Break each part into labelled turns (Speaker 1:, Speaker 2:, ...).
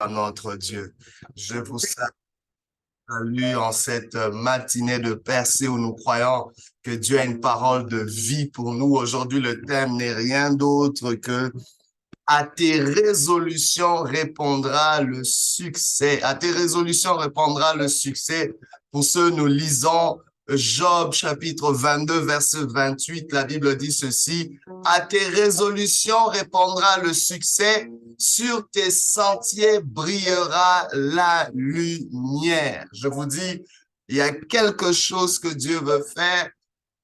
Speaker 1: notre Dieu. Je vous salue en cette matinée de percée où nous croyons que Dieu a une parole de vie pour nous. Aujourd'hui, le thème n'est rien d'autre que à tes résolutions répondra le succès. À tes résolutions répondra le succès. Pour ceux, nous lisons Job chapitre 22, verset 28. La Bible dit ceci. À tes résolutions répondra le succès. Sur tes sentiers brillera la lumière. Je vous dis, il y a quelque chose que Dieu veut faire.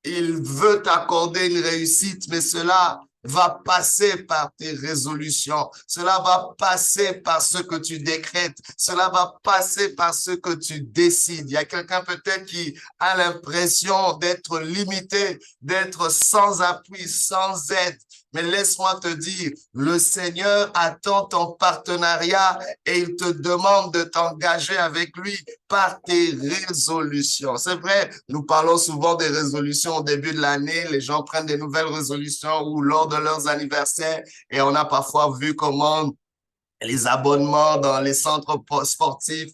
Speaker 1: Il veut t'accorder une réussite, mais cela va passer par tes résolutions. Cela va passer par ce que tu décrètes. Cela va passer par ce que tu décides. Il y a quelqu'un peut-être qui a l'impression d'être limité, d'être sans appui, sans aide. Mais laisse-moi te dire, le Seigneur attend ton partenariat et il te demande de t'engager avec lui par tes résolutions. C'est vrai, nous parlons souvent des résolutions au début de l'année. Les gens prennent des nouvelles résolutions ou lors de leurs anniversaires et on a parfois vu comment les abonnements dans les centres sportifs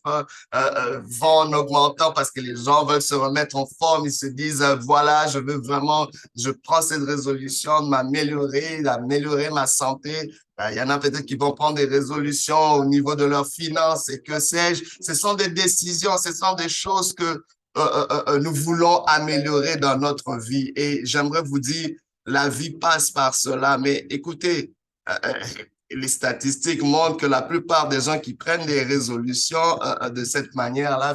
Speaker 1: vont en augmentant parce que les gens veulent se remettre en forme. Ils se disent, voilà, je veux vraiment, je prends cette résolution de m'améliorer, d'améliorer ma santé. Il y en a peut-être qui vont prendre des résolutions au niveau de leurs finances et que sais-je. Ce sont des décisions, ce sont des choses que nous voulons améliorer dans notre vie. Et j'aimerais vous dire, la vie passe par cela. Mais écoutez, les statistiques montrent que la plupart des gens qui prennent des résolutions de cette manière-là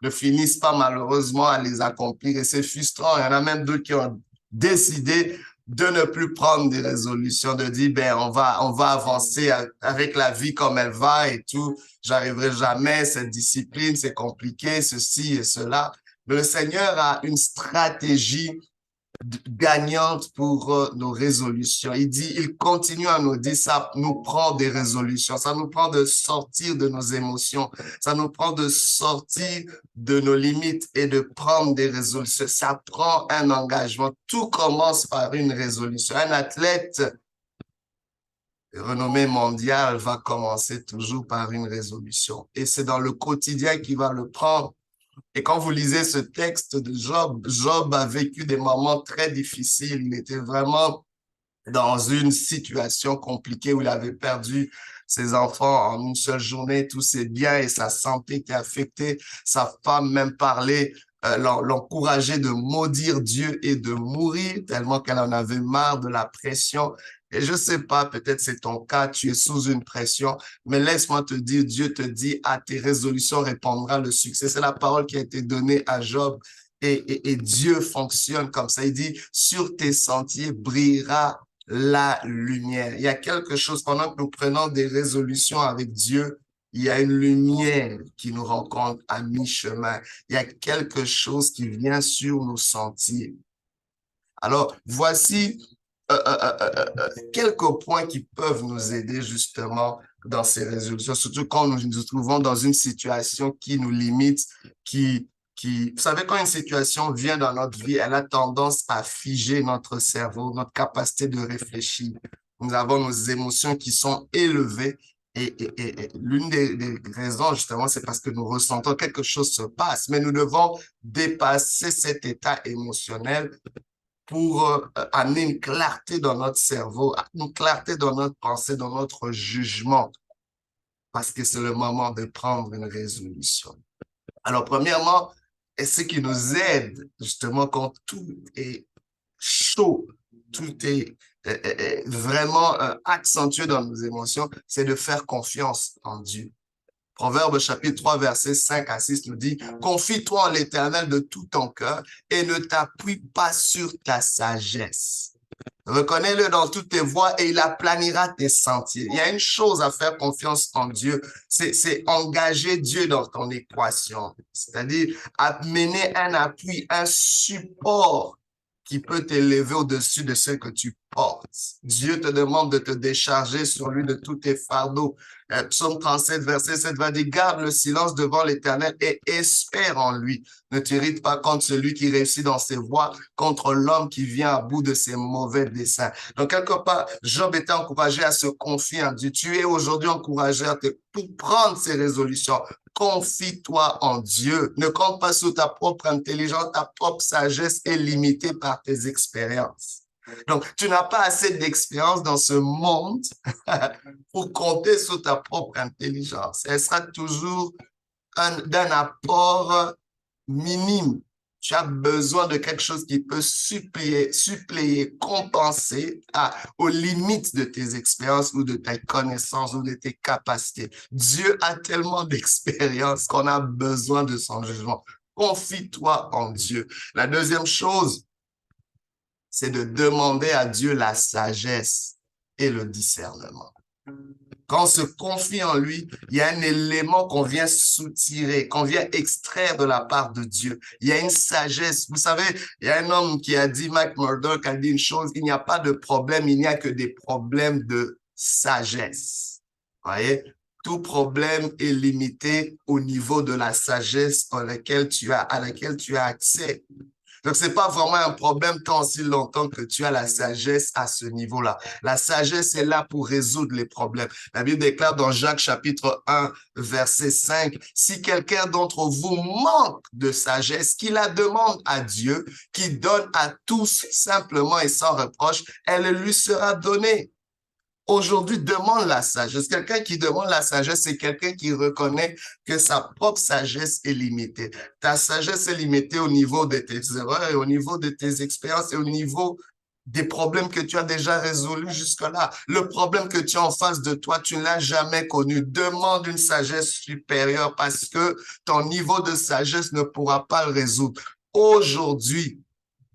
Speaker 1: ne finissent pas malheureusement à les accomplir et c'est frustrant. Il y en a même d'autres qui ont décidé de ne plus prendre des résolutions, de dire, ben, on va avancer avec la vie comme elle va et tout. J'arriverai jamais, cette discipline, c'est compliqué, ceci et cela. Mais le Seigneur a une stratégie gagnante pour nos résolutions. Il continue à nous dire, ça nous prend des résolutions, ça nous prend de sortir de nos émotions, ça nous prend de sortir de nos limites et de prendre des résolutions. Ça prend un engagement. Tout commence par une résolution. Un athlète renommée mondiale va commencer toujours par une résolution. Et c'est dans le quotidien qu'il va le prendre. Et quand vous lisez ce texte de Job, Job a vécu des moments très difficiles. Il était vraiment dans une situation compliquée où il avait perdu ses enfants en une seule journée, tous ses biens et sa santé était affectée. Sa femme même parlait, l'encourageait de maudire Dieu et de mourir tellement qu'elle en avait marre de la pression. Et je sais pas, peut-être c'est ton cas, tu es sous une pression, mais laisse-moi te dire, Dieu te dit, à tes résolutions répondra le succès. C'est la parole qui a été donnée à Job. Et Dieu fonctionne comme ça. Il dit, sur tes sentiers brillera la lumière. Il y a quelque chose, pendant que nous prenons des résolutions avec Dieu, il y a une lumière qui nous rencontre à mi-chemin. Il y a quelque chose qui vient sur nos sentiers. Alors, voici quelques points qui peuvent nous aider justement dans ces résolutions, surtout quand nous nous trouvons dans une situation qui nous limite, vous savez, quand une situation vient dans notre vie, elle a tendance à figer notre cerveau, notre capacité de réfléchir. Nous avons nos émotions qui sont élevées et l'une des raisons, justement, c'est parce que nous ressentons quelque chose se passe, mais nous devons dépasser cet état émotionnel pour amener une clarté dans notre cerveau, une clarté dans notre pensée, dans notre jugement, parce que c'est le moment de prendre une résolution. Alors, premièrement, ce qui nous aide justement quand tout est chaud, tout est vraiment accentué dans nos émotions, c'est de faire confiance en Dieu. Proverbe chapitre 3, versets 5 à 6 nous dit, confie-toi en l'Éternel de tout ton cœur et ne t'appuie pas sur ta sagesse. Reconnais-le dans toutes tes voies et il aplanira tes sentiers. Il y a une chose à faire confiance en Dieu, c'est engager Dieu dans ton équation. C'est-à-dire amener un appui, un support qui peut t'élever au-dessus de ce que tu portes. Dieu te demande de te décharger sur lui de tous tes fardeaux. Psaume 37, verset 7 va dire, garde le silence devant l'Éternel et espère en lui. Ne t'irrite pas contre celui qui réussit dans ses voies, contre l'homme qui vient à bout de ses mauvais desseins. Donc, quelque part, Job était encouragé à se confier en Dieu. Tu es aujourd'hui encouragé pour prendre ses résolutions. Confie-toi en Dieu. Ne compte pas sur ta propre intelligence. Ta propre sagesse est limitée par tes expériences. Donc, tu n'as pas assez d'expérience dans ce monde pour compter sur ta propre intelligence. Elle sera toujours d'un apport minime. Tu as besoin de quelque chose qui peut suppléer, compenser aux limites de tes expériences ou de tes connaissances ou de tes capacités. Dieu a tellement d'expérience qu'on a besoin de son jugement. Confie-toi en Dieu. La deuxième chose, c'est de demander à Dieu la sagesse et le discernement. Quand on se confie en lui, il y a un élément qu'on vient soutirer, qu'on vient extraire de la part de Dieu. Il y a une sagesse. Vous savez, il y a un homme qui a dit, Mike Murdock a dit une chose, il n'y a pas de problème, il n'y a que des problèmes de sagesse. Vous voyez? Tout problème est limité au niveau de la sagesse à laquelle tu as accès. Donc, c'est pas vraiment un problème tant si longtemps que tu as la sagesse à ce niveau-là. La sagesse est là pour résoudre les problèmes. La Bible déclare dans Jacques chapitre 1, verset 5, si quelqu'un d'entre vous manque de sagesse, qu'il la demande à Dieu, qui donne à tous simplement et sans reproche, elle lui sera donnée. Aujourd'hui, demande la sagesse. Quelqu'un qui demande la sagesse, c'est quelqu'un qui reconnaît que sa propre sagesse est limitée. Ta sagesse est limitée au niveau de tes erreurs et au niveau de tes expériences et au niveau des problèmes que tu as déjà résolus jusque-là. Le problème que tu as en face de toi, tu ne l'as jamais connu. Demande une sagesse supérieure parce que ton niveau de sagesse ne pourra pas le résoudre. Aujourd'hui,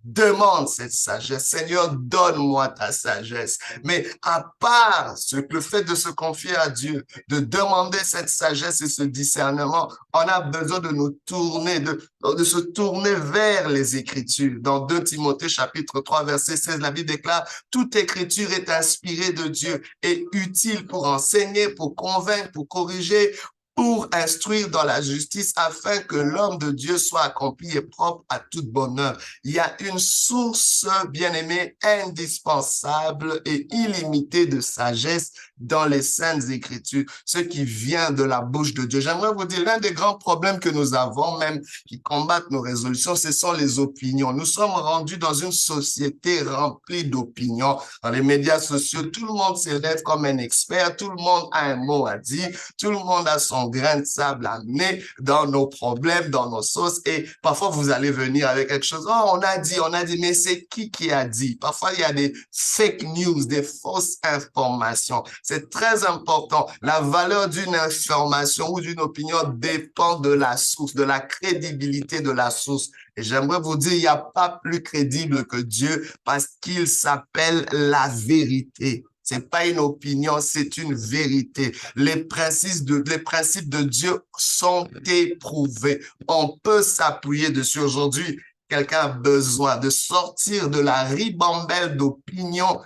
Speaker 1: demande cette sagesse. Seigneur, donne-moi ta sagesse. Mais à part le fait de se confier à Dieu, de demander cette sagesse et ce discernement, on a besoin de nous tourner, de se tourner vers les Écritures. Dans 2 Timothée chapitre 3, verset 16, la Bible déclare, toute écriture est inspirée de Dieu et utile pour enseigner, pour convaincre, pour corriger, pour instruire dans la justice, afin que l'homme de Dieu soit accompli et propre à toute bonne œuvre. Il y a une source, bien-aimée, indispensable et illimitée de sagesse dans les Saintes Écritures, ce qui vient de la bouche de Dieu. J'aimerais vous dire, l'un des grands problèmes que nous avons, même qui combattent nos résolutions, ce sont les opinions. Nous sommes rendus dans une société remplie d'opinions. Dans les médias sociaux, tout le monde s'élève comme un expert, tout le monde a un mot à dire, tout le monde a son grain de sable à amener dans nos problèmes, dans nos sauces. Et parfois, vous allez venir avec quelque chose. Oh, on a dit, mais c'est qui a dit? Parfois, il y a des fake news, des fausses informations. C'est très important. La valeur d'une information ou d'une opinion dépend de la source, de la crédibilité de la source. Et j'aimerais vous dire, il n'y a pas plus crédible que Dieu parce qu'il s'appelle la vérité. C'est pas une opinion, c'est une vérité. Les principes de Dieu sont éprouvés. On peut s'appuyer dessus. Aujourd'hui, quelqu'un a besoin de sortir de la ribambelle d'opinions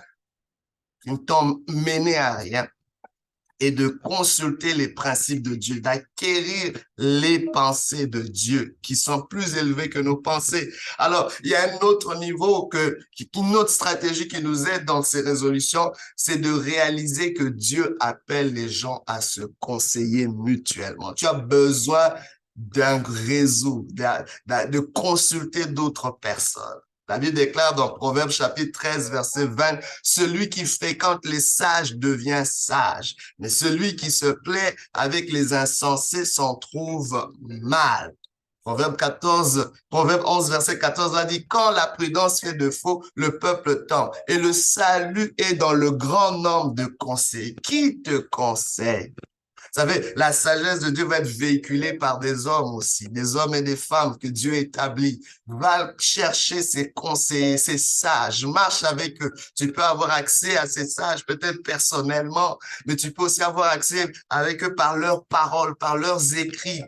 Speaker 1: qui ne t'ont mené à rien et de consulter les principes de Dieu, d'acquérir les pensées de Dieu qui sont plus élevées que nos pensées. Alors, il y a un autre niveau une autre stratégie qui nous aide dans ces résolutions, c'est de réaliser que Dieu appelle les gens à se conseiller mutuellement. Tu as besoin d'un réseau, de consulter d'autres personnes. La Bible déclare dans Proverbes chapitre 13, verset 20, « Celui qui fréquente les sages devient sage, mais celui qui se plaît avec les insensés s'en trouve mal. » Proverbe 11, verset 14 a dit, « Quand la prudence fait défaut, le peuple tombe, et le salut est dans le grand nombre de conseils. » Qui te conseille? Vous savez, la sagesse de Dieu va être véhiculée par des hommes aussi, des hommes et des femmes que Dieu établit. Va chercher ses conseillers, ses sages, marche avec eux. Tu peux avoir accès à ces sages, peut-être personnellement, mais tu peux aussi avoir accès avec eux par leurs paroles, par leurs écrits.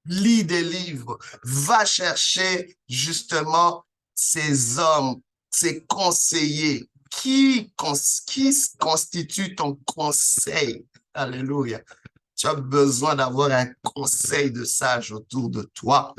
Speaker 1: Lis des livres, va chercher justement ces hommes, ces conseillers qui constitue ton conseil? Alléluia. Tu as besoin d'avoir un conseil de sage autour de toi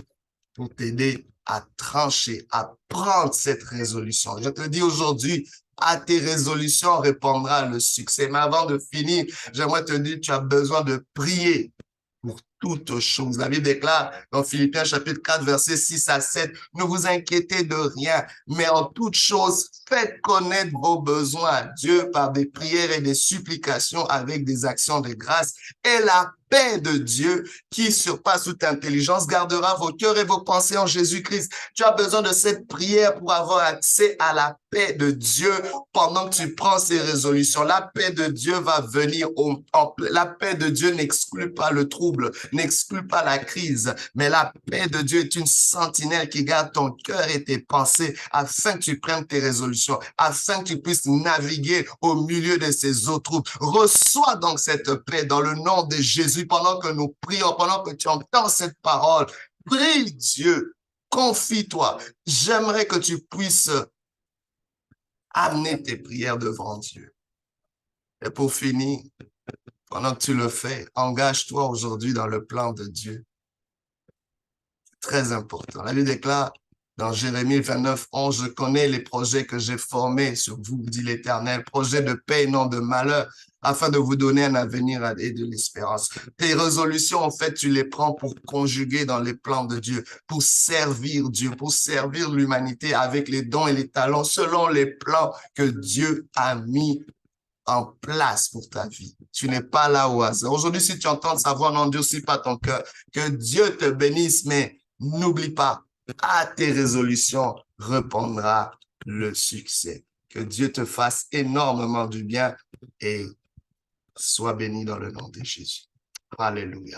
Speaker 1: pour t'aider à trancher, à prendre cette résolution. Je te dis aujourd'hui, à tes résolutions répondra le succès. Mais avant de finir, j'aimerais te dire, tu as besoin de prier pour toutes choses. La Bible déclare dans Philippiens chapitre 4, versets 6 à 7, ne vous inquiétez de rien, mais en toutes choses, faites connaître vos besoins à Dieu par des prières et des supplications avec des actions de grâce. Et la paix de Dieu qui surpasse toute intelligence gardera vos cœurs et vos pensées en Jésus-Christ. Tu as besoin de cette prière pour avoir accès à la paix de Dieu pendant que tu prends ces résolutions. La paix de Dieu va venir. La paix de Dieu n'exclut pas le trouble, n'exclut pas la crise, mais la paix de Dieu est une sentinelle qui garde ton cœur et tes pensées afin que tu prennes tes résolutions, afin que tu puisses naviguer au milieu de ces eaux troubles. Reçois donc cette paix dans le nom de Jésus pendant que nous prions, pendant que tu entends cette parole. Prie Dieu, confie-toi. J'aimerais que tu puisses amener tes prières devant Dieu. Et pour finir, pendant que tu le fais, engage-toi aujourd'hui dans le plan de Dieu. C'est très important. La Bible déclare dans Jérémie 29, 11, je connais les projets que j'ai formés sur vous, dit l'Éternel, projets de paix et non de malheur, afin de vous donner un avenir et de l'espérance. Tes résolutions, en fait, tu les prends pour conjuguer dans les plans de Dieu, pour servir Dieu, pour servir l'humanité avec les dons et les talents selon les plans que Dieu a mis en place pour ta vie. Tu n'es pas là au hasard. Aujourd'hui, si tu entends sa voix, n'endurcis pas ton cœur. Que Dieu te bénisse, mais n'oublie pas, à tes résolutions répondra le succès. Que Dieu te fasse énormément du bien et sois béni dans le nom de Jésus. Alléluia.